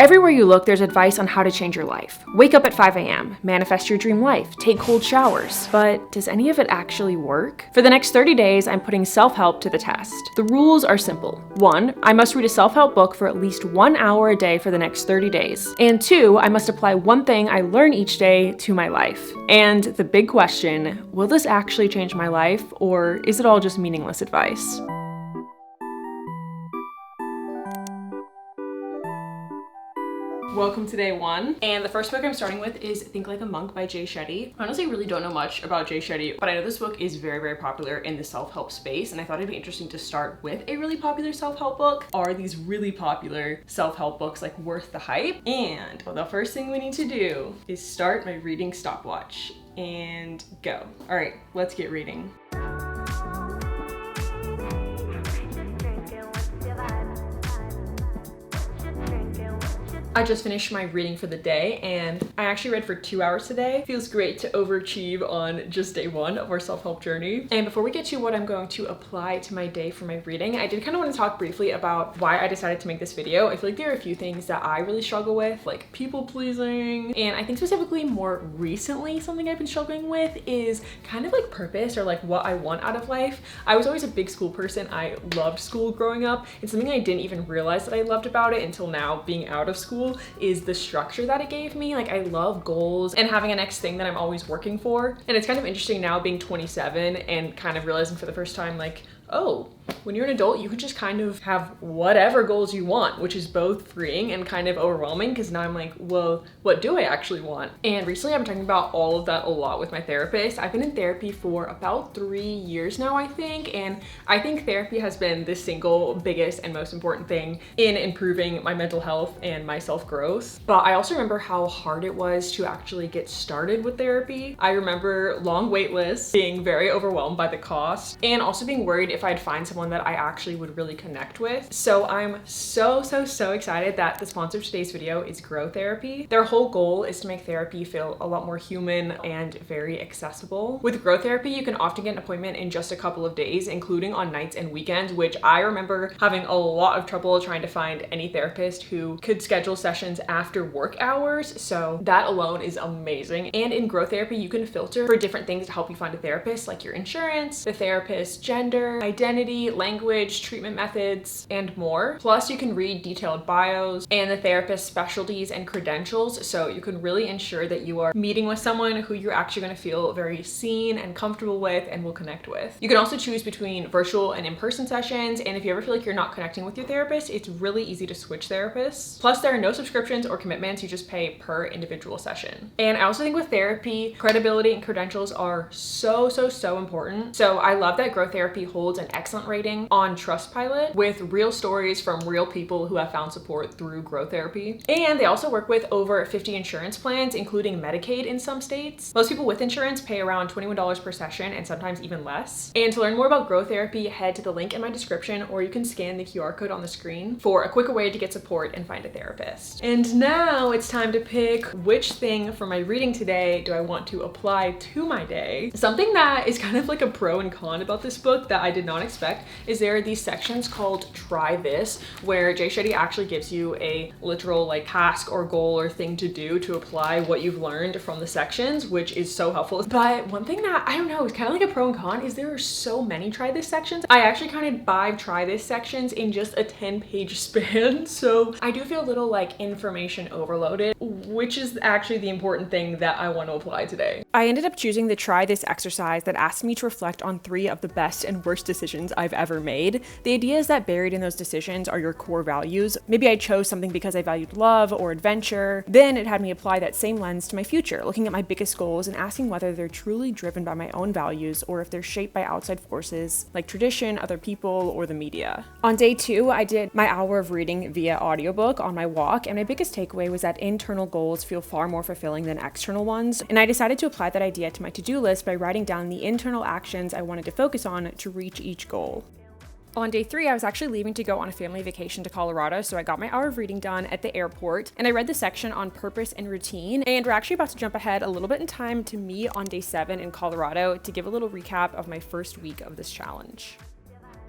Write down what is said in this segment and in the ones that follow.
Everywhere you look, there's advice on how to change your life. Wake up at 5 a.m., manifest your dream life, take cold showers. But does any of it actually work? For the next 30 days, I'm putting self-help to the test. The rules are simple. 1, I must read a self-help book for at least 1 hour a day for the next 30 days. And 2, I must apply one thing I learn each day to my life. And the big question, will this actually change my life, or is it all just meaningless advice? Welcome to day 1. And the first book I'm starting with is Think Like a Monk by Shetty. I honestly really don't know much about Shetty, but I know this book is very, very popular in the self-help space, and I thought it'd be interesting to start with a really popular self-help book. Are these really popular self-help books like worth the hype? And the first thing we need to do is start my reading stopwatch and go. All right, let's get reading. I just finished my reading for the day, and I actually read for 2 hours today. Feels great to overachieve on just day 1 of our self-help journey. And before we get to what I'm going to apply to my day for my reading, I did kind of want to talk briefly about why I decided to make this video. I feel like there are a few things that I really struggle with, like people pleasing. And I think specifically more recently, something I've been struggling with is kind of like purpose, or like what I want out of life. I was always a big school person. I loved school growing up. It's something I didn't even realize that I loved about it until now, being out of school, is the structure that it gave me. Like, I love goals and having a next thing that I'm always working for. And it's kind of interesting now being 27 and kind of realizing for the first time, like, oh, when you're an adult, you could just kind of have whatever goals you want, which is both freeing and kind of overwhelming, because now I'm like, well, what do I actually want? And recently I've been talking about all of that a lot with my therapist. I've been in therapy for about 3 years now, I think, and I think therapy has been the single biggest and most important thing in improving my mental health and my self-growth. But I also remember how hard it was to actually get started with therapy. I remember long wait lists, being very overwhelmed by the cost, and also being worried if I'd find someone that I actually would really connect with. So I'm so excited that the sponsor of today's video is Grow Therapy. Their whole goal is to make therapy feel a lot more human and very accessible. With Grow Therapy, you can often get an appointment in just a couple of days, including on nights and weekends, which I remember having a lot of trouble trying to find any therapist who could schedule sessions after work hours. So that alone is amazing. And in Grow Therapy, you can filter for different things to help you find a therapist, like your insurance, the therapist's gender, identity, language, treatment methods, and more. Plus, you can read detailed bios and the therapist's specialties and credentials, so you can really ensure that you are meeting with someone who you're actually going to feel very seen and comfortable with and will connect with. You can also choose between virtual and in-person sessions, and if you ever feel like you're not connecting with your therapist, it's really easy to switch therapists. Plus, there are no subscriptions or commitments. You just pay per individual session. And I also think with therapy, credibility and credentials are so important. So I love that Grow Therapy holds an excellent rating on Trustpilot with real stories from real people who have found support through Grow Therapy. And they also work with over 50 insurance plans, including Medicaid in some states. Most people with insurance pay around $21 per session, and sometimes even less. And to learn more about Grow Therapy, head to the link in my description, or you can scan the QR code on the screen for a quicker way to get support and find a therapist. And now it's time to pick which thing from my reading today do I want to apply to my day. Something that is kind of like a pro and con about this book that I did not expect is there are these sections called Try This, where Shetty actually gives you a literal like task or goal or thing to do to apply what you've learned from the sections, which is so helpful. But one thing that I don't know is kind of like a pro and con is there are so many Try This sections. I actually counted 5 Try This sections in just a 10-page span, so I do feel a little like information overloaded, which is actually the important thing that I want to apply today. I ended up choosing the Try This exercise that asked me to reflect on 3 of the best and worst decisions I've ever made. The idea is that buried in those decisions are your core values. Maybe I chose something because I valued love or adventure. Then it had me apply that same lens to my future, looking at my biggest goals and asking whether they're truly driven by my own values or if they're shaped by outside forces like tradition, other people, or the media. On day 2, I did my hour of reading via audiobook on my walk, and my biggest takeaway was that internal goals feel far more fulfilling than external ones. And I decided to apply that idea to my to-do list by writing down the internal actions I wanted to focus on to reach each goal. On day 3, I was actually leaving to go on a family vacation to Colorado, so I got my hour of reading done at the airport, and I read the section on purpose and routine, and we're actually about to jump ahead a little bit in time to me on day 7 in Colorado to give a little recap of my first week of this challenge.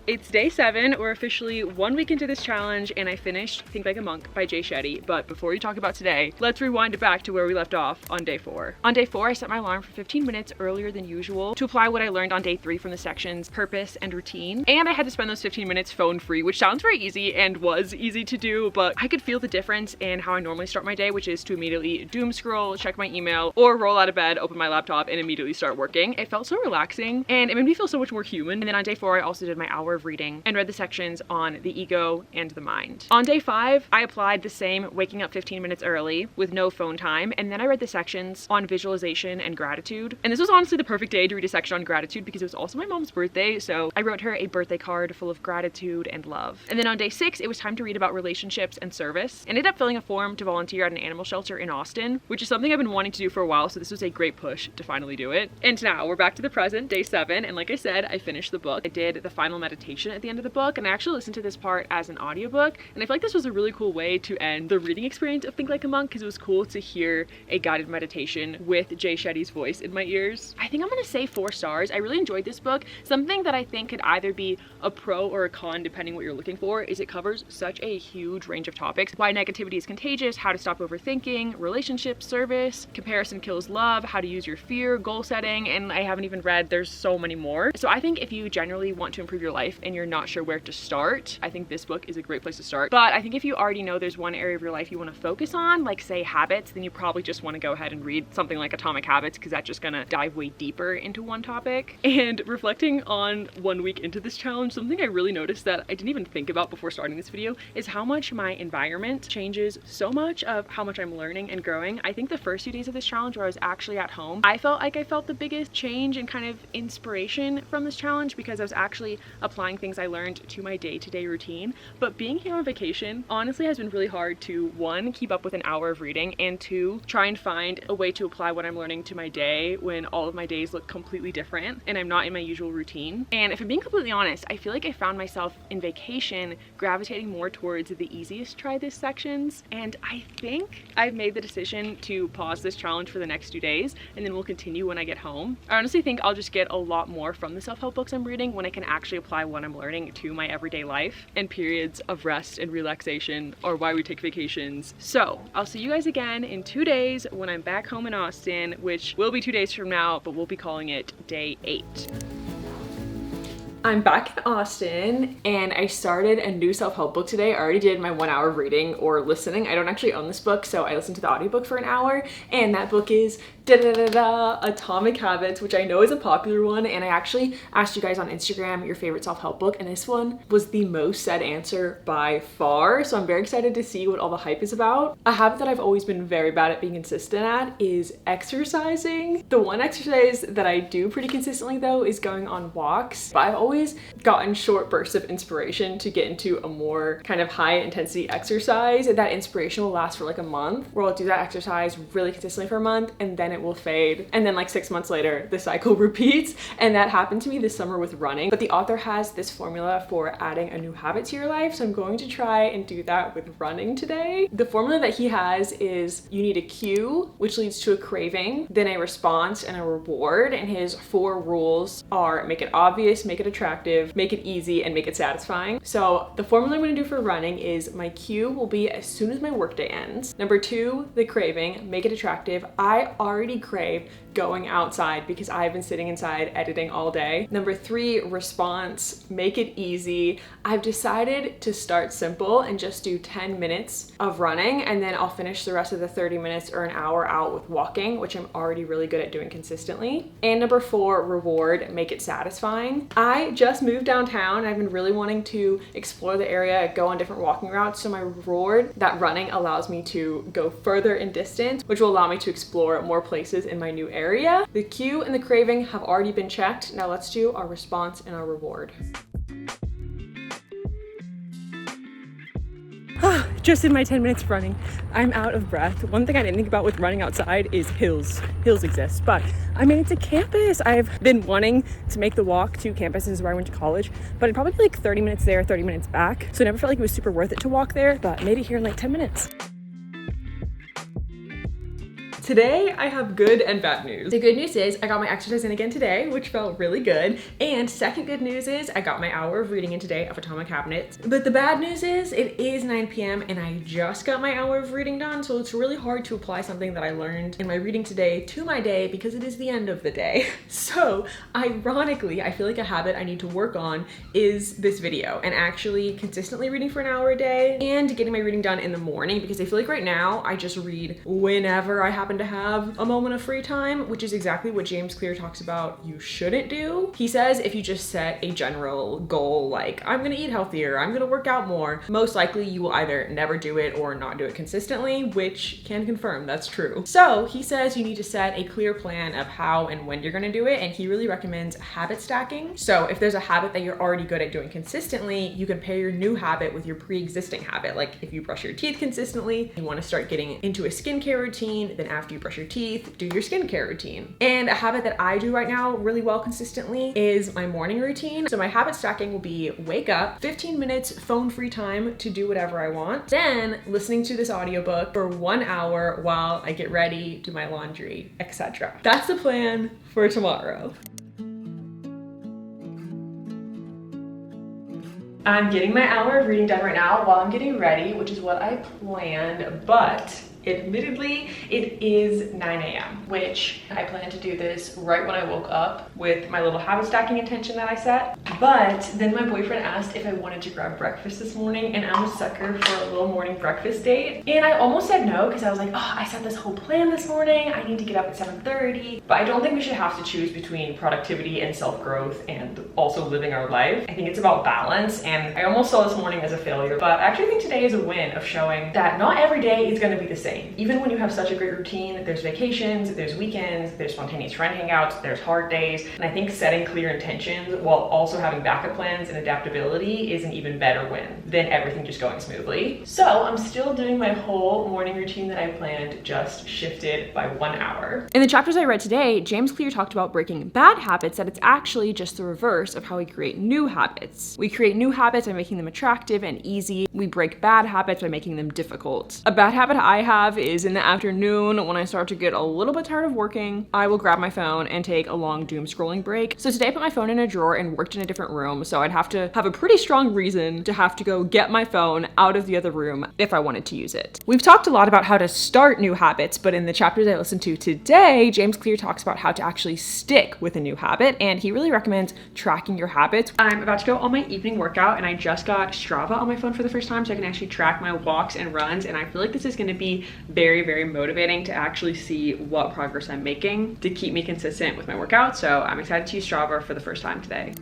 It's day 7. We're officially 1 week into this challenge and I finished Think Like a Monk by Shetty. But before we talk about today, let's rewind it back to where we left off on day 4. On day 4, I set my alarm for 15 minutes earlier than usual to apply what I learned on day 3 from the sections purpose and routine. And I had to spend those 15 minutes phone free, which sounds very easy and was easy to do, but I could feel the difference in how I normally start my day, which is to immediately doom scroll, check my email, or roll out of bed, open my laptop, and immediately start working. It felt so relaxing and it made me feel so much more human. And then on day 4, I also did my hour of reading and read the sections on the ego and the mind. On day 5, I applied the same waking up 15 minutes early with no phone time, and then I read the sections on visualization and gratitude. And this was honestly the perfect day to read a section on gratitude because it was also my mom's birthday, so I wrote her a birthday card full of gratitude and love. And then on day 6, it was time to read about relationships and service. I ended up filling a form to volunteer at an animal shelter in Austin, which is something I've been wanting to do for a while, so this was a great push to finally do it. And now we're back to the present, day 7, and like I said, I finished the book. I did the final meditation at the end of the book, and I actually listened to this part as an audiobook, and I feel like this was a really cool way to end the reading experience of Think Like a Monk because it was cool to hear a guided meditation with Shetty's voice in my ears. I think I'm gonna say 4 stars. I really enjoyed this book. Something that I think could either be a pro or a con depending what you're looking for is it covers such a huge range of topics. Why negativity is contagious, how to stop overthinking, relationships, service, comparison kills love, how to use your fear, goal setting, and I haven't even read, there's so many more. So I think if you generally want to improve your life and you're not sure where to start, I think this book is a great place to start. But I think if you already know there's one area of your life you want to focus on, like say habits, then you probably just want to go ahead and read something like Atomic Habits because that's just gonna dive way deeper into one topic. And reflecting on 1 week into this challenge, something I really noticed that I didn't even think about before starting this video is how much my environment changes so much of how much I'm learning and growing. I think the first few days of this challenge where I was actually at home, I felt like I felt the biggest change and kind of inspiration from this challenge because I was actually applying things I learned to my day-to-day routine. But being here on vacation honestly has been really hard to 1, keep up with an hour of reading, and 2, try and find a way to apply what I'm learning to my day when all of my days look completely different and I'm not in my usual routine. And if I'm being completely honest, I feel like I found myself in vacation gravitating more towards the easiest try this sections, and I think I've made the decision to pause this challenge for the next 2 days and then we'll continue when I get home. I honestly think I'll just get a lot more from the self-help books I'm reading when I can actually apply what I'm learning to my everyday life, and periods of rest and relaxation are why we take vacations. So I'll see you guys again in 2 days when I'm back home in Austin, which will be 2 days from now, but we'll be calling it day 8. I'm back in Austin and I started a new self-help book today. I already did my 1 hour of reading or listening. I don't actually own this book, so I listened to the audiobook for an hour, and that book is Atomic Habits, which I know is a popular one, and I actually asked you guys on Instagram your favorite self-help book, and this one was the most said answer by far, so I'm very excited to see what all the hype is about. A habit that I've always been very bad at being consistent at is exercising. The one exercise that I do pretty consistently though is going on walks, but I've always gotten short bursts of inspiration to get into a more kind of high intensity exercise. That inspiration will last for like a month, where I'll do that exercise really consistently for a month and then it will fade, and then like 6 months later the cycle repeats. And that happened to me this summer with running. But the author has this formula for adding a new habit to your life, so I'm going to try and do that with running today. The formula that he has is you need a cue, which leads to a craving, then a response and a reward, and his 4 rules are make it obvious, make it attractive, make it easy, and make it satisfying. So the formula I'm going to do for running is my cue will be as soon as my workday ends. Number 2, the craving, make it attractive. I already crave going outside because I've been sitting inside editing all day. Number 3, response, make it easy. I've decided to start simple and just do 10 minutes of running, and then I'll finish the rest of the 30 minutes or an hour out with walking, which I'm already really good at doing consistently. And number 4, reward, make it satisfying. I just moved downtown and I've been really wanting to explore the area, go on different walking routes, so my reward, that running, allows me to go further in distance, which will allow me to explore more places in my new area. The cue and the craving have already been checked. Now let's do our response and our reward. Just in my 10 minutes of running, I'm out of breath. One thing I didn't think about with running outside is hills. Hills exist, but I made it to campus. I've been wanting to make the walk to campus. This is where I went to college, but it'd probably be like 30 minutes there, 30 minutes back. So I never felt like it was super worth it to walk there, but made it here in like 10 minutes. Today I have good and bad news. The good news is I got my exercise in again today, which felt really good. And second good news is I got my hour of reading in today of Atomic Habits. But the bad news is it is 9 p.m. and I just got my hour of reading done, so it's really hard to apply something that I learned in my reading today to my day because it is the end of the day. So ironically, I feel like a habit I need to work on is this video and actually consistently reading for an hour a day and getting my reading done in the morning, because I feel like right now I just read whenever I happen to have a moment of free time, which is exactly what James Clear talks about you shouldn't do. He says if you just set a general goal like I'm gonna eat healthier, I'm gonna work out more, most likely you will either never do it or not do it consistently, which can confirm that's true. So he says you need to set a clear plan of how and when you're gonna do it, and he really recommends habit stacking. So if there's a habit that you're already good at doing consistently, you can pair your new habit with your pre-existing habit. Like if you brush your teeth consistently, you wanna start getting into a skincare routine, then after you brush your teeth, do your skincare routine. And a habit that I do right now really well consistently is my morning routine. So my habit stacking will be wake up, 15 minutes phone-free time to do whatever I want, then listening to this audiobook for 1 hour while I get ready, do my laundry, etc. That's the plan for tomorrow. I'm getting my hour of reading done right now while I'm getting ready, which is what I planned, but admittedly, it is 9 a.m., which I plan to do this right when I woke up with my little habit stacking intention that I set. But then my boyfriend asked if I wanted to grab breakfast this morning, and I'm a sucker for a little morning breakfast date. And I almost said no because I was like, oh, I set this whole plan this morning. I need to get up at 7:30. But I don't think we should have to choose between productivity and self-growth and also living our life. I think it's about balance, and I almost saw this morning as a failure, but I actually think today is a win of showing that not every day is going to be the same. Even when you have such a great routine, there's vacations, there's weekends, there's spontaneous friend hangouts, there's hard days. And I think setting clear intentions while also having backup plans and adaptability is an even better win than everything just going smoothly. So I'm still doing my whole morning routine that I planned, just shifted by 1 hour. In the chapters I read today, James Clear talked about breaking bad habits, that it's actually just the reverse of how we create new habits. We create new habits by making them attractive and easy. We break bad habits by making them difficult. A bad habit I have is in the afternoon when I start to get a little bit tired of working, I will grab my phone and take a long doom scrolling break. So today I put my phone in a drawer and worked in a different room, so I'd have to have a pretty strong reason to have to go get my phone out of the other room if I wanted to use it. We've talked a lot about how to start new habits, but in the chapters I listened to today, James Clear talks about how to actually stick with a new habit, and he really recommends tracking your habits. I'm about to go on my evening workout, and I just got Strava on my phone for the first time, so I can actually track my walks and runs, and I feel like this is going to be very, very motivating to actually see what progress I'm making to keep me consistent with my workout. So I'm excited to use Strava for the first time today.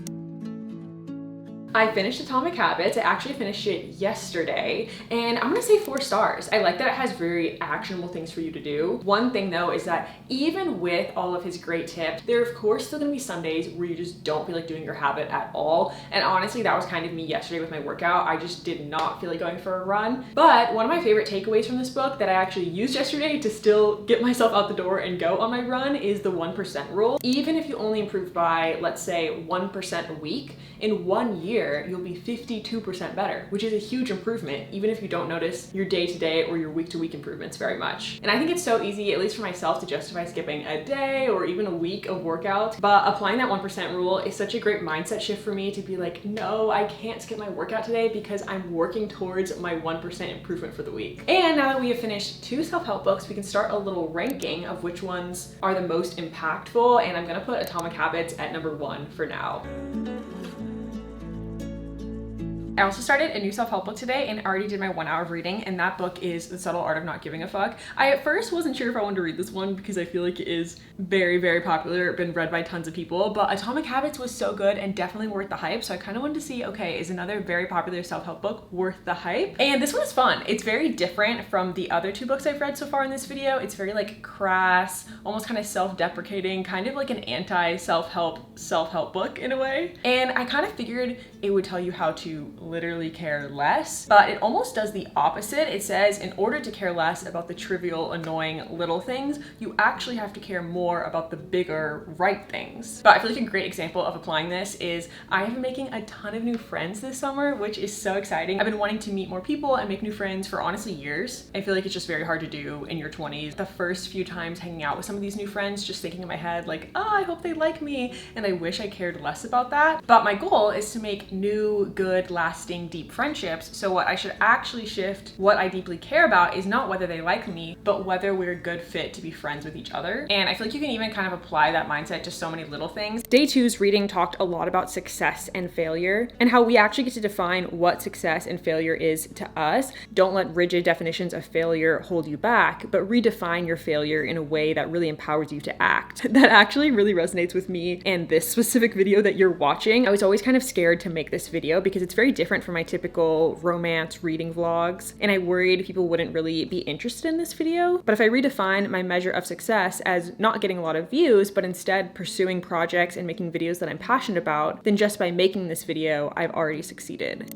I finished Atomic Habits. I actually finished it yesterday, and I'm gonna say 4 stars. I like that it has very actionable things for you to do. One thing though is that even with all of his great tips, there are of course still gonna be some days where you just don't feel like doing your habit at all. And honestly, that was kind of me yesterday with my workout. I just did not feel like going for a run. But one of my favorite takeaways from this book that I actually used yesterday to still get myself out the door and go on my run is the 1% rule. Even if you only improve by, let's say, 1% a week, in 1 year, you'll be 52% better, which is a huge improvement, even if you don't notice your day-to-day or your week-to-week improvements very much. And I think it's so easy, at least for myself, to justify skipping a day or even a week of workout, but applying that 1% rule is such a great mindset shift for me to be like, no, I can't skip my workout today because I'm working towards my 1% improvement for the week. And now that we have finished 2 self-help books, we can start a little ranking of which ones are the most impactful, and I'm gonna put Atomic Habits at number 1 for now. I also started a new self-help book today and already did my 1 hour of reading, and that book is The Subtle Art of Not Giving a Fuck. I at first wasn't sure if I wanted to read this one because I feel like it is very, very popular, been read by tons of people, but Atomic Habits was so good and definitely worth the hype, so I kind of wanted to see, okay, is another very popular self-help book worth the hype? And this one is fun. It's very different from the other 2 books I've read so far in this video. It's very like crass, almost kind of self-deprecating, kind of like an anti-self-help book in a way. And I kind of figured it would tell you how to literally care less, but it almost does the opposite. It says in order to care less about the trivial, annoying little things, you actually have to care more about the bigger, right things. But I feel like a great example of applying this is I have been making a ton of new friends this summer, which is so exciting. I've been wanting to meet more people and make new friends for honestly years. I feel like it's just very hard to do in your 20s. The first few times hanging out with some of these new friends, just thinking in my head like, oh, I hope they like me, and I wish I cared less about that. But my goal is to make new, good, lasting, deep friendships. So what I should actually shift, what I deeply care about is not whether they like me, but whether we're a good fit to be friends with each other. And I feel like you can even kind of apply that mindset to so many little things. Day 2's reading talked a lot about success and failure and how we actually get to define what success and failure is to us. Don't let rigid definitions of failure hold you back, but redefine your failure in a way that really empowers you to act. That actually really resonates with me and this specific video that you're watching. I was always kind of scared to make this video because it's very different from my typical romance reading vlogs, and I worried people wouldn't really be interested in this video. But if I redefine my measure of success as not getting a lot of views, but instead pursuing projects and making videos that I'm passionate about, then just by making this video, I've already succeeded.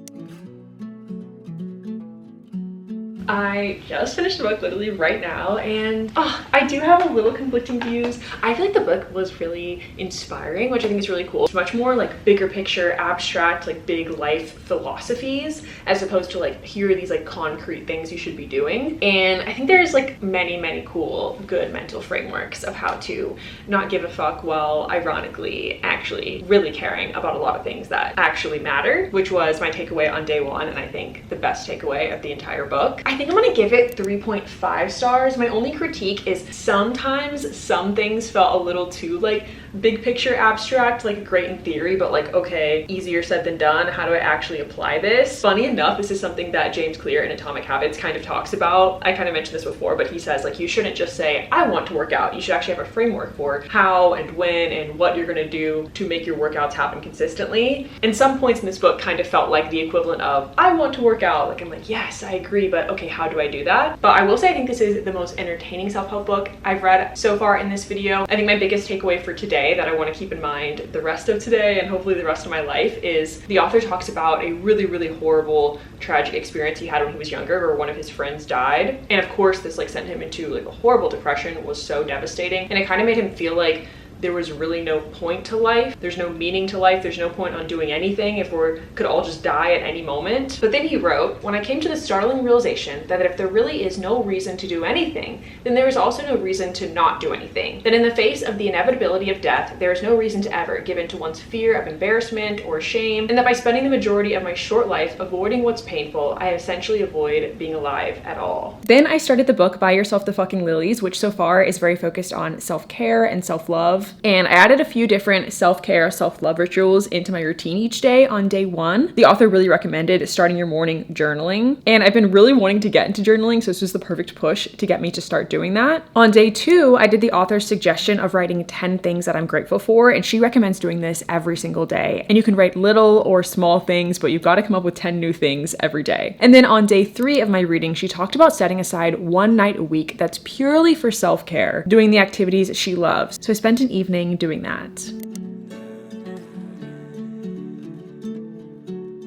I just finished the book literally right now, and I do have a little conflicting views. I feel like the book was really inspiring, which I think is really cool. It's much more like bigger picture, abstract, like big life philosophies, as opposed to like, here are these like concrete things you should be doing. And I think there's like many cool, good mental frameworks of how to not give a fuck while ironically actually really caring about a lot of things that actually matter, which was my takeaway on day 1, and I think the best takeaway of the entire book. I think I'm gonna give it 3.5 stars. My only critique is sometimes some things felt a little too like big picture abstract, like great in theory, but like, okay, easier said than done. How do I actually apply this? Funny enough, this is something that James Clear in Atomic Habits kind of talks about. I kind of mentioned this before, but he says like, you shouldn't just say, I want to work out. You should actually have a framework for how and when and what you're gonna do to make your workouts happen consistently. And some points in this book kind of felt like the equivalent of, I want to work out. Like, I'm like, yes, I agree, but okay, how do I do that? But I will say I think this is the most entertaining self-help book I've read so far in this video. I think my biggest takeaway for today that I want to keep in mind the rest of today and hopefully the rest of my life is the author talks about a really horrible tragic experience he had when he was younger, where one of his friends died. And of course this like sent him into like a horrible depression, was so devastating, and it kind of made him feel like there was really no point to life. There's no meaning to life. There's no point on doing anything if we could all just die at any moment. But then he wrote, when I came to the startling realization that if there really is no reason to do anything, then there is also no reason to not do anything. That in the face of the inevitability of death, there is no reason to ever give in to one's fear of embarrassment or shame, and that by spending the majority of my short life avoiding what's painful, I essentially avoid being alive at all. Then I started the book Buy Yourself the Fucking Lilies, which so far is very focused on self-care and self-love. And I added a few different self-care, self-love rituals into my routine each day on day 1. The author really recommended starting your morning journaling, and I've been really wanting to get into journaling, so this was the perfect push to get me to start doing that. On day 2, I did the author's suggestion of writing 10 things that I'm grateful for, and she recommends doing this every single day. And you can write little or small things, but you've got to come up with 10 new things every day. And then on day 3 of my reading, she talked about setting aside one night a week that's purely for self-care, doing the activities she loves. So I spent an evening doing that.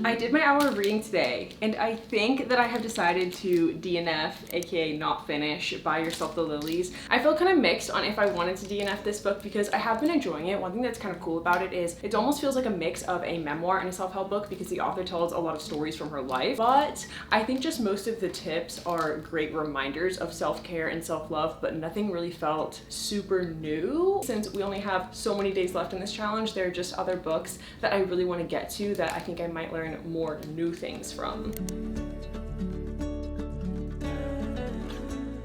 I did my hour of reading today, and I think that I have decided to DNF, aka not finish, Buy Yourself the Lilies. I feel kind of mixed on if I wanted to DNF this book because I have been enjoying it. One thing that's kind of cool about it is it almost feels like a mix of a memoir and a self-help book because the author tells a lot of stories from her life, but I think just most of the tips are great reminders of self-care and self-love, but nothing really felt super new. Since we only have so many days left in this challenge, there are just other books that I really want to get to that I think I might learn more new things from.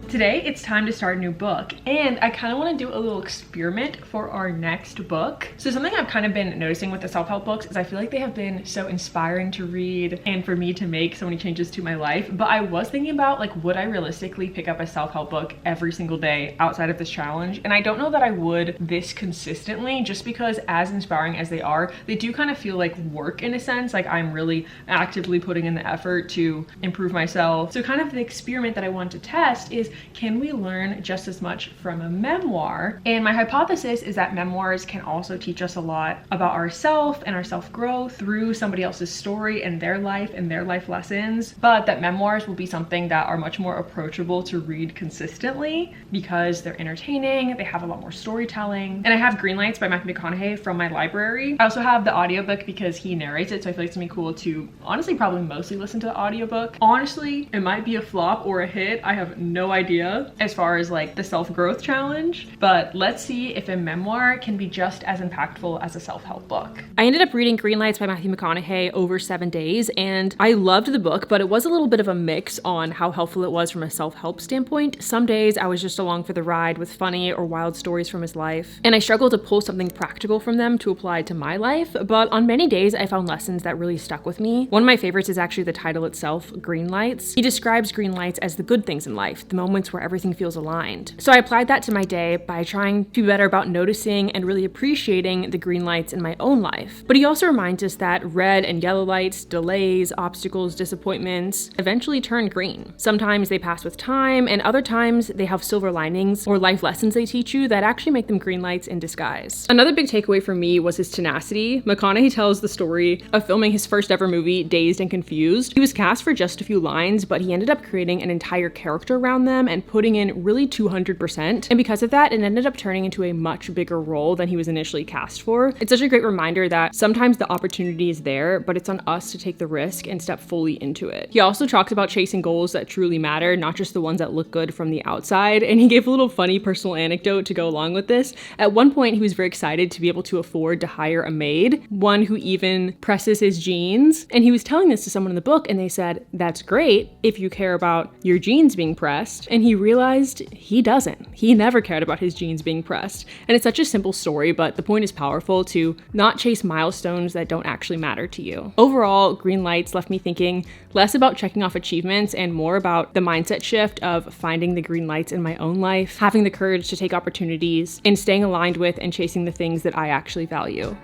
Today, it's time to start a new book, and I kind of want to do a little experiment for our next book. So something I've kind of been noticing with the self-help books is I feel like they have been so inspiring to read and for me to make so many changes to my life, but I was thinking about like, would I realistically pick up a self-help book every single day outside of this challenge? And I don't know that I would this consistently, just because as inspiring as they are, they do kind of feel like work in a sense, like I'm really actively putting in the effort to improve myself. So kind of the experiment that I want to test is can we learn just as much from a memoir? And my hypothesis is that memoirs can also teach us a lot about ourselves and our self-growth through somebody else's story and their life lessons, but that memoirs will be something that are much more approachable to read consistently because they're entertaining, they have a lot more storytelling. And I have Greenlights by Matthew McConaughey from my library. I also have the audiobook because he narrates it, so I feel like it's gonna be cool to honestly probably mostly listen to the audiobook. Honestly, it might be a flop or a hit. I have no idea as far as like the self-growth challenge, but let's see if a memoir can be just as impactful as a self-help book. I ended up reading Greenlights by Matthew McConaughey over 7 days, and I loved the book, but it was a little bit of a mix on how helpful it was from a self-help standpoint. Some days I was just along for the ride with funny or wild stories from his life, and I struggled to pull something practical from them to apply to my life, but on many days I found lessons that really stuck with me. One of my favorites is actually the title itself, Greenlights. He describes green lights as the good things in life, the moments where everything feels aligned. So I applied that to my day by trying to be better about noticing and really appreciating the green lights in my own life. But he also reminds us that red and yellow lights, delays, obstacles, disappointments eventually turn green. Sometimes they pass with time, and other times they have silver linings or life lessons they teach you that actually make them green lights in disguise. Another big takeaway for me was his tenacity. McConaughey tells the story of filming his first ever movie, Dazed and Confused. He was cast for just a few lines, but he ended up creating an entire character around them and putting in really 200%. And because of that, it ended up turning into a much bigger role than he was initially cast for. It's such a great reminder that sometimes the opportunity is there, but it's on us to take the risk and step fully into it. He also talks about chasing goals that truly matter, not just the ones that look good from the outside. And he gave a little funny personal anecdote to go along with this. At one point, he was very excited to be able to afford to hire a maid, one who even presses his jeans. And he was telling this to someone in the book, and they said, "That's great if you care about your jeans being pressed." And he realized he doesn't. He never cared about his jeans being pressed. And it's such a simple story, but the point is powerful to not chase milestones that don't actually matter to you. Overall, Greenlights left me thinking less about checking off achievements and more about the mindset shift of finding the green lights in my own life, having the courage to take opportunities, and staying aligned with and chasing the things that I actually value.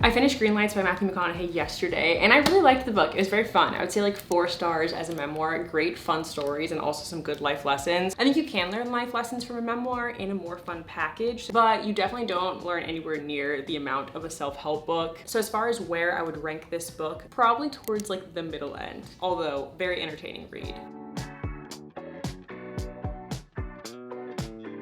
I finished Greenlights by Matthew McConaughey yesterday, and I really liked the book. It was very fun. I would say like 4 stars as a memoir. Great fun stories and also some good life lessons. I think you can learn life lessons from a memoir in a more fun package, but you definitely don't learn anywhere near the amount of a self-help book. So as far as where I would rank this book, probably towards like the middle end, although very entertaining read.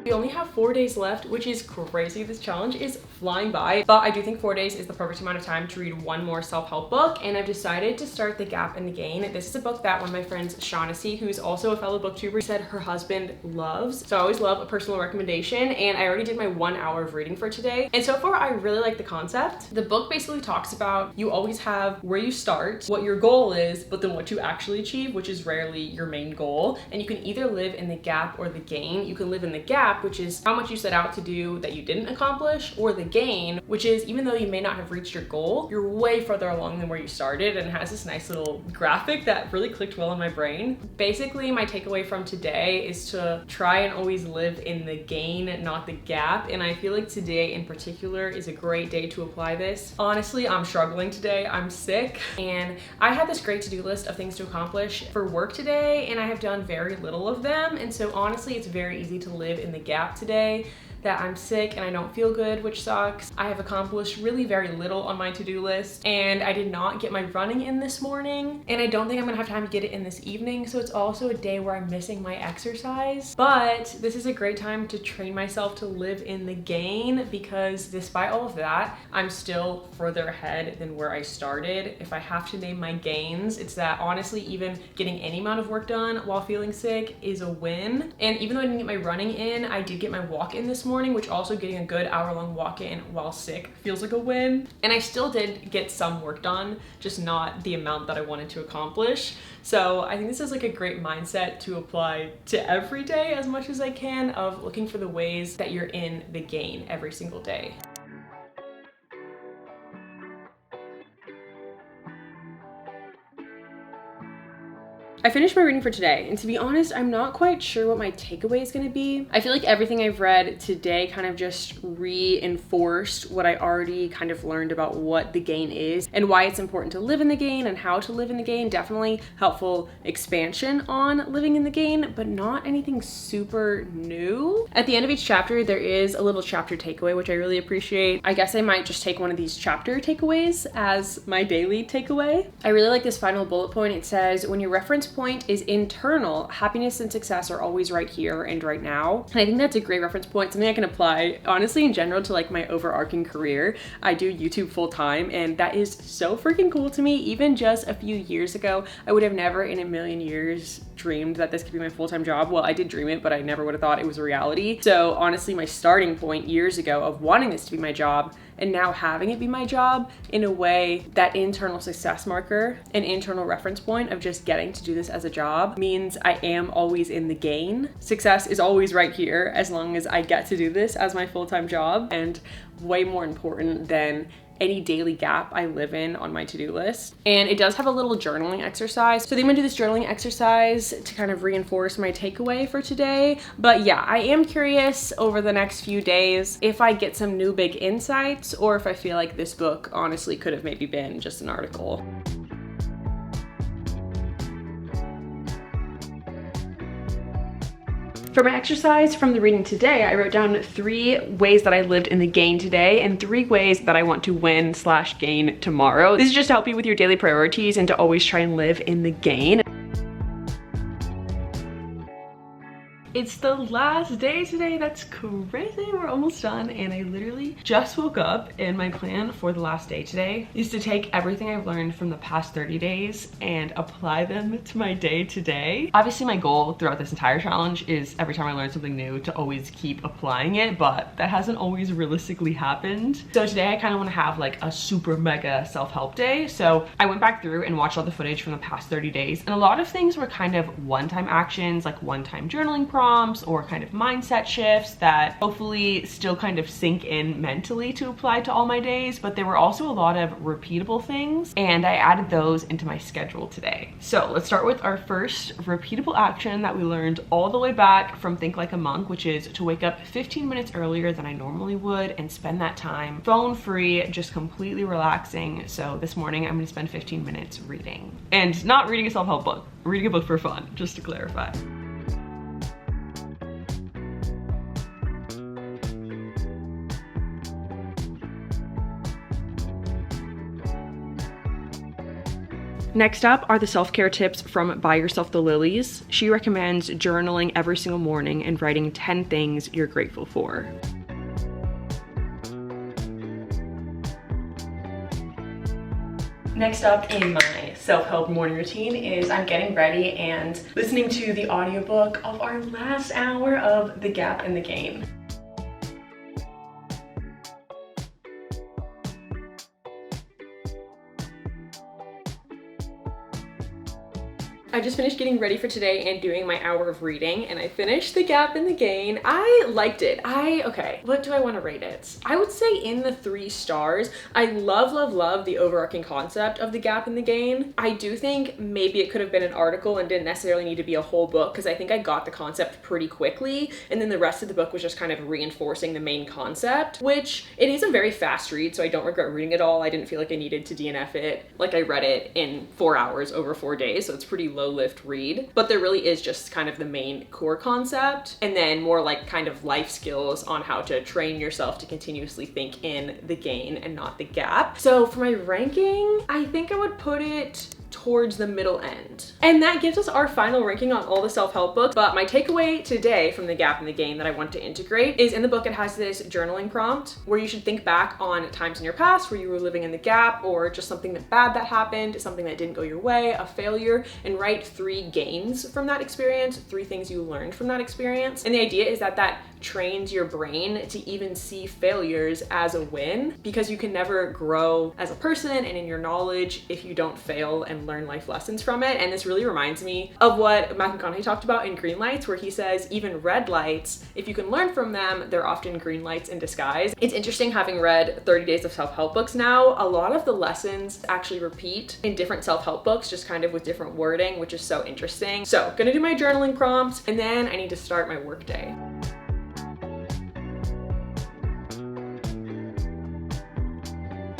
We only have 4 days left, which is crazy. This challenge is flying by, but I do think 4 days is the perfect amount of time to read one more self-help book, and I've decided to start The Gap and the Gain. This is a book that one of my friends, Shetty, who's also a fellow booktuber, said her husband loves. So I always love a personal recommendation, and I already did my 1 hour of reading for today, and so far I really like the concept. The book basically talks about you always have where you start, what your goal is, but then what you actually achieve, which is rarely your main goal, and you can either live in the gap or the gain. You can live in the gap, which is how much you set out to do that you didn't accomplish, or the gain, which is even though you may not have reached your goal, you're way further along than where you started, and has this nice little graphic that really clicked well in my brain. Basically, my takeaway from today is to try and always live in the gain, not the gap, and I feel like today in particular is a great day to apply this. Honestly, I'm struggling today. I'm sick, and I had this great to-do list of things to accomplish for work today, and I have done very little of them, and so honestly, it's very easy to live in the gap today, that I'm sick and I don't feel good, which sucks. I have accomplished really very little on my to-do list, and I did not get my running in this morning, and I don't think I'm gonna have time to get it in this evening, so it's also a day where I'm missing my exercise. But this is a great time to train myself to live in the gain, because despite all of that, I'm still further ahead than where I started. If I have to name my gains, it's that honestly, even getting any amount of work done while feeling sick is a win. And even though I didn't get my running in, I did get my walk in this morning, which also getting a good hour-long walk in while sick feels like a win. And I still did get some work done, just not the amount that I wanted to accomplish. So I think this is like a great mindset to apply to every day as much as I can, of looking for the ways that you're in the gain every single day. I finished my reading for today, and to be honest, I'm not quite sure what my takeaway is gonna be. I feel like everything I've read today kind of just reinforced what I already kind of learned about what the gain is and why it's important to live in the gain and how to live in the gain. Definitely helpful expansion on living in the gain, but not anything super new. At the end of each chapter, there is a little chapter takeaway, which I really appreciate. I guess I might just take one of these chapter takeaways as my daily takeaway. I really like this final bullet point. It says, when your reference point is internal, happiness and success are always right here and right now. And I think that's a great reference point, something I can apply honestly in general to like my overarching career. I do YouTube full time, and that is so freaking cool to me. Even just a few years ago, I would have never in a million years dreamed that this could be my full-time job. Well, I did dream it, but I never would have thought it was a reality. So honestly, my starting point years ago of wanting this to be my job and now having it be my job, in a way, that internal success marker, an internal reference point of just getting to do this as a job means I am always in the gain. Success is always right here as long as I get to do this as my full-time job, and way more important than any daily gap I live in on my to-do list. And it does have a little journaling exercise. So I'm gonna do this journaling exercise to kind of reinforce my takeaway for today. But yeah, I am curious over the next few days if I get some new big insights or if I feel like this book honestly could have maybe been just an article. For my exercise from the reading today, I wrote down 3 ways that I lived in the gain today and 3 ways that I want to win/gain tomorrow. This is just to help you with your daily priorities and to always try and live in the gain. It's the last day today. That's crazy. We're almost done, and I literally just woke up, and my plan for the last day today is to take everything I've learned from the past 30 days and apply them to my day today. Obviously, my goal throughout this entire challenge is every time I learn something new to always keep applying it, but that hasn't always realistically happened. So today I kind of want to have like a super mega self-help day. So I went back through and watched all the footage from the past 30 days, and a lot of things were kind of one-time actions, like one-time journaling prompts or kind of mindset shifts that hopefully still kind of sink in mentally to apply to all my days, but there were also a lot of repeatable things, and I added those into my schedule today. So let's start with our first repeatable action that we learned all the way back from Think Like a Monk, which is to wake up 15 minutes earlier than I normally would and spend that time phone free, just completely relaxing. So this morning I'm gonna spend 15 minutes reading, and not reading a self-help book, reading a book for fun, just to clarify. Next up are the self-care tips from Buy Yourself the Lilies. She recommends journaling every single morning and writing 10 things you're grateful for. Next up in my self-help morning routine is I'm getting ready and listening to the audiobook of our last hour of The Gap and the Gain. I just finished getting ready for today and doing my hour of reading, and I finished The Gap and the Gain. I liked it. Okay, what do I want to rate it? I would say in the 3 stars. I love, love, love the overarching concept of The Gap and the Gain. I do think maybe it could have been an article and didn't necessarily need to be a whole book, because I think I got the concept pretty quickly, and then the rest of the book was just kind of reinforcing the main concept, which it is a very fast read, so I don't regret reading it all. I didn't feel like I needed to DNF it. Like, I read it in 4 hours over 4 days, so it's pretty low lift read, but there really is just kind of the main core concept, and then more like kind of life skills on how to train yourself to continuously think in the gain and not the gap. So for my ranking, I think I would put it towards the middle end. And that gives us our final ranking on all the self-help books. But my takeaway today from The Gap and the Gain that I want to integrate is in the book it has this journaling prompt where you should think back on times in your past where you were living in the gap, or just something bad that happened, something that didn't go your way, a failure, and write 3 gains from that experience, 3 things you learned from that experience. And the idea is that that trains your brain to even see failures as a win, because you can never grow as a person and in your knowledge if you don't fail and learn life lessons from it. And this really reminds me of what McConaughey talked about in Greenlights, where he says even red lights, if you can learn from them, they're often green lights in disguise. It's interesting, having read 30 Days of Self-Help books now, a lot of the lessons actually repeat in different self-help books, just kind of with different wording, which is so interesting. So gonna do my journaling prompts, and then I need to start my work day.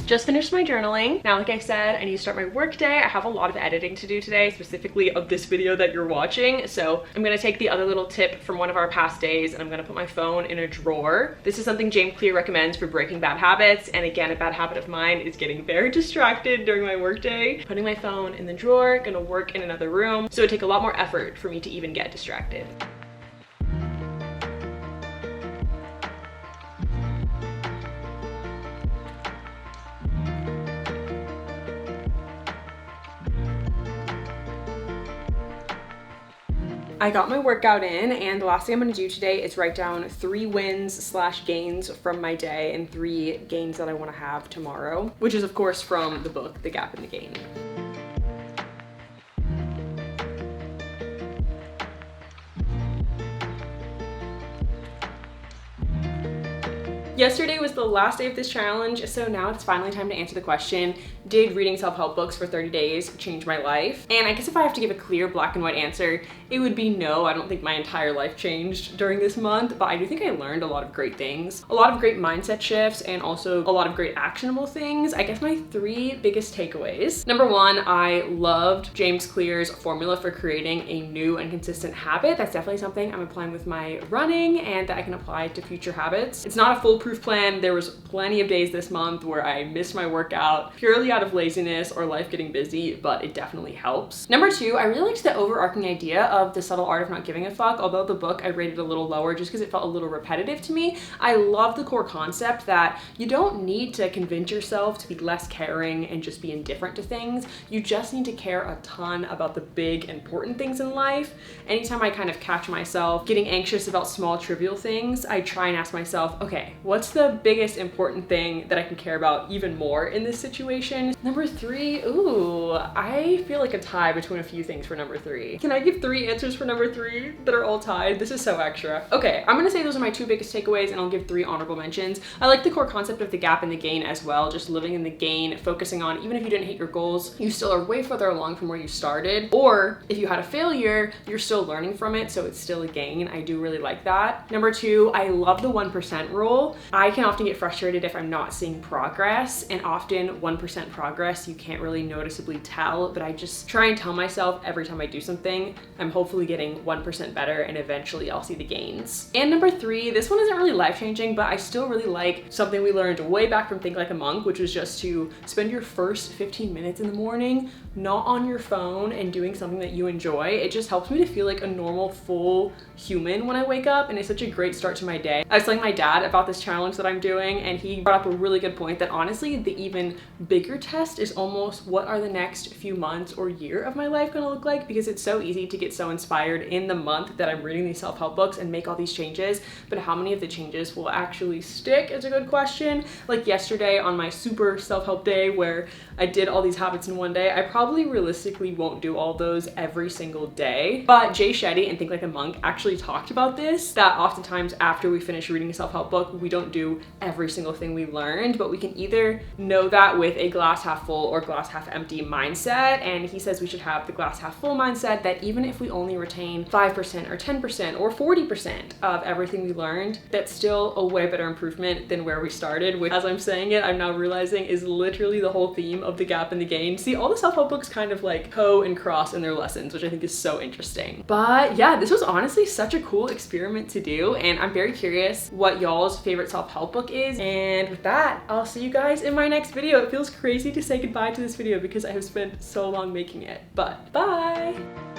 Just finished my journaling. Now, like I said, I need to start my work day. I have a lot of editing to do today, specifically of this video that you're watching. So I'm gonna take the other little tip from one of our past days, and I'm gonna put my phone in a drawer. This is something James Clear recommends for breaking bad habits. And again, a bad habit of mine is getting very distracted during my work day. Putting my phone in the drawer, gonna work in another room. So it'd take a lot more effort for me to even get distracted. I got my workout in, and the last thing I'm gonna do today is write down 3 wins/gains from my day and 3 gains that I wanna have tomorrow, which is of course from the book, The Gap in the Gain. Yesterday was the last day of this challenge, so now it's finally time to answer the question, did reading self-help books for 30 days change my life? And I guess if I have to give a clear black and white answer, it would be no. I don't think my entire life changed during this month, but I do think I learned a lot of great things, a lot of great mindset shifts, and also a lot of great actionable things. I guess my 3 biggest takeaways. Number 1, I loved James Clear's formula for creating a new and consistent habit. That's definitely something I'm applying with my running and that I can apply to future habits. It's not a foolproof plan. There was plenty of days this month where I missed my workout purely out of laziness or life getting busy, but it definitely helps. Number 2, I really liked the overarching idea of The Subtle Art of Not Giving a Fuck, although the book I rated a little lower just because it felt a little repetitive to me. I love the core concept that you don't need to convince yourself to be less caring and just be indifferent to things. You just need to care a ton about the big important things in life. Anytime I kind of catch myself getting anxious about small trivial things, I try and ask myself, okay, what's the biggest important thing that I can care about even more in this situation? Number 3, ooh, I feel like a tie between a few things for number 3. Can I give 3 answers for number 3 that are all tied? This is so extra. Okay, I'm gonna say those are my 2 biggest takeaways, and I'll give 3 honorable mentions. I like the core concept of the gap and the gain as well, just living in the gain, focusing on even if you didn't hit your goals, you still are way further along from where you started, or if you had a failure, you're still learning from it, so it's still a gain. I do really like that. Number 2, I love the 1% rule. I can often get frustrated if I'm not seeing progress, and often 1% progress you can't really noticeably tell, but I just try and tell myself every time I do something, I'm hopefully getting 1% better, and eventually I'll see the gains. And number 3, this one isn't really life-changing, but I still really like something we learned way back from Think Like a Monk, which was just to spend your first 15 minutes in the morning not on your phone and doing something that you enjoy. It just helps me to feel like a normal, full human when I wake up, and it's such a great start to my day. I was telling my dad about this challenge that I'm doing, and he brought up a really good point that honestly, the even bigger test is almost what are the next few months or year of my life gonna look like, because it's so easy to get so inspired in the month that I'm reading these self-help books and make all these changes, but how many of the changes will actually stick is a good question. Like yesterday on my super self-help day where I did all these habits in one day, I probably realistically won't do all those every single day. But Shetty and Think Like a Monk actually talked about this, that oftentimes after we finish reading a self-help book, we don't do every single thing we learned, but we can either know that with a glass half full or glass half empty mindset. And he says we should have the glass half full mindset, that even if we only retain 5% or 10% or 40% of everything we learned, that's still a way better improvement than where we started, which, as I'm saying it, I'm now realizing is literally the whole theme of The Gap and the Gain. See, all the self-help books kind of like co and cross in their lessons, which I think is so interesting. But yeah, this was honestly such a cool experiment to do, and I'm very curious what y'all's favorite self-help book is. And with that, I'll see you guys in my next video. It feels crazy to say goodbye to this video because I have spent so long making it, but bye!